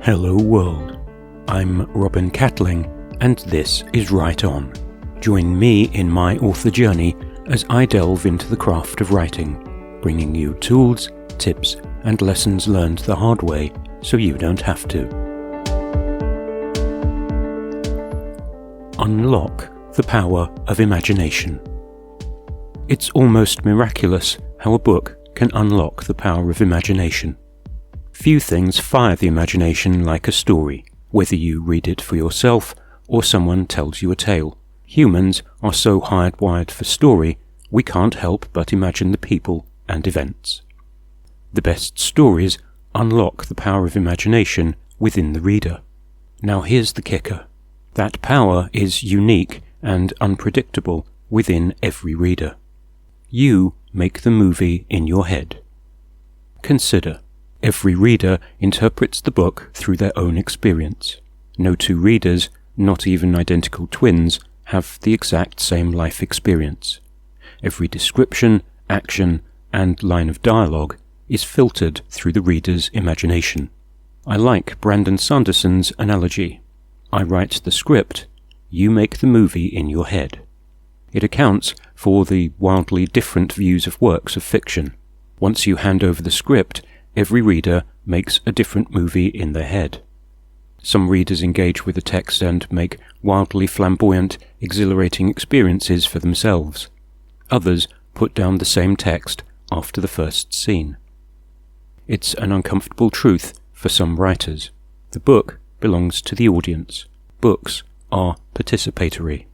Hello world, I'm Robin Catling and this is Write On. Join me in my author journey as I delve into the craft of writing, bringing you tools, tips and lessons learned the hard way so you don't have to. Unlock the power of imagination. It's almost miraculous how a book can unlock the power of imagination. Few things fire the imagination like a story, whether you read it for yourself or someone tells you a tale. Humans are so hardwired for story, we can't help but imagine the people and events. The best stories unlock the power of imagination within the reader. Now here's the kicker. That power is unique and unpredictable within every reader. You make the movie in your head. Consider. Every reader interprets the book through their own experience. No two readers, not even identical twins, have the exact same life experience. Every description, action, and line of dialogue is filtered through the reader's imagination. I like Brandon Sanderson's analogy. I write the script, you make the movie in your head. It accounts for the wildly different views of works of fiction. Once you hand over the script, every reader makes a different movie in their head. Some readers engage with the text and make wildly flamboyant, exhilarating experiences for themselves. Others put down the same text after the first scene. It's an uncomfortable truth for some writers. The book belongs to the audience. Books are participatory.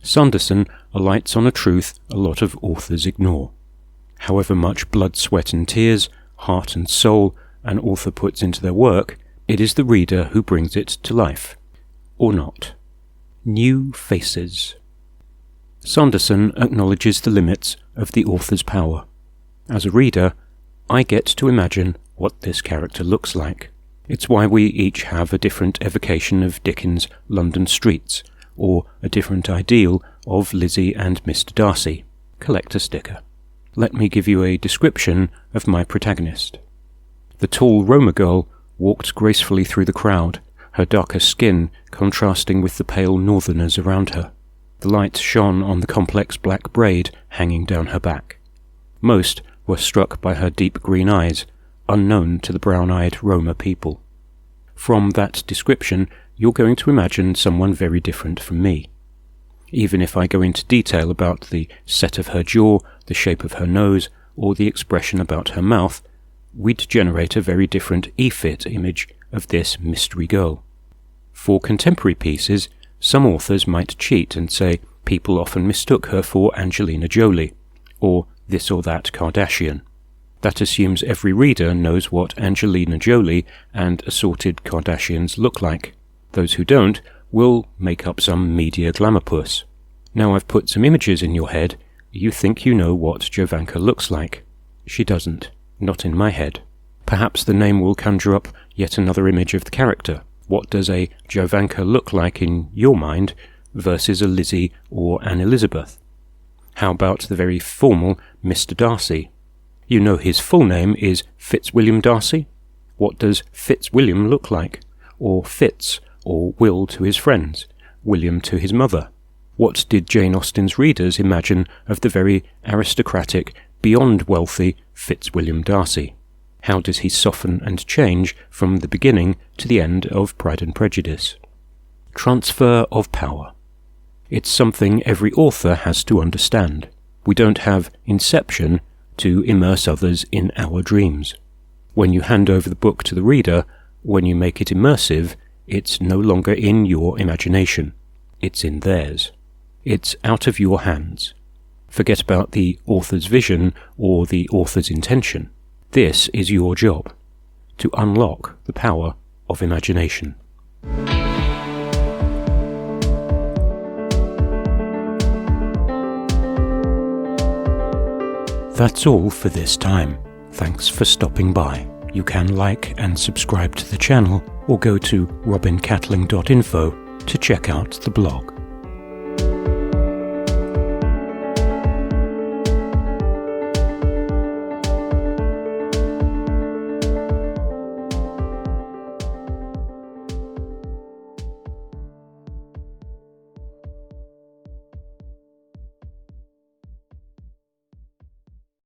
Sanderson alights on a truth a lot of authors ignore. However much blood, sweat and tears, heart and soul an author puts into their work, it is the reader who brings it to life. Or not. New faces. Sanderson acknowledges the limits of the author's power. As a reader, I get to imagine what this character looks like. It's why we each have a different evocation of Dickens' London streets, or a different ideal of Lizzie and Mr. Darcy. Collect a sticker. Let me give you a description of my protagonist. The tall Roma girl walked gracefully through the crowd, her darker skin contrasting with the pale northerners around her. The light shone on the complex black braid hanging down her back. Most were struck by her deep green eyes, unknown to the brown-eyed Roma people. From that description, you're going to imagine someone very different from me. Even if I go into detail about the set of her jaw, the shape of her nose, or the expression about her mouth, we'd generate a very different E-fit image of this mystery girl. For contemporary pieces, some authors might cheat and say people often mistook her for Angelina Jolie, or this or that Kardashian. That assumes every reader knows what Angelina Jolie and assorted Kardashians look like. Those who don't will make up some media glamourpuss. Now I've put some images in your head, you think you know what Jovanka looks like. She doesn't, not in my head. Perhaps the name will conjure up yet another image of the character. What does a Jovanka look like in your mind versus a Lizzie or an Elizabeth? How about the very formal Mr. Darcy? You know his full name is Fitzwilliam Darcy. What does Fitzwilliam look like? Or Fitz, or Will to his friends, William to his mother? What did Jane Austen's readers imagine of the very aristocratic, beyond wealthy Fitzwilliam Darcy? How does he soften and change from the beginning to the end of Pride and Prejudice? Transfer of power. It's something every author has to understand. We don't have inception to immerse others in our dreams. When you hand over the book to the reader, when you make it immersive, it's no longer in your imagination. It's in theirs. It's out of your hands. Forget about the author's vision or the author's intention. This is your job, to unlock the power of imagination. That's all for this time. Thanks for stopping by. You can like and subscribe to the channel or go to robincatling.info to check out the blog.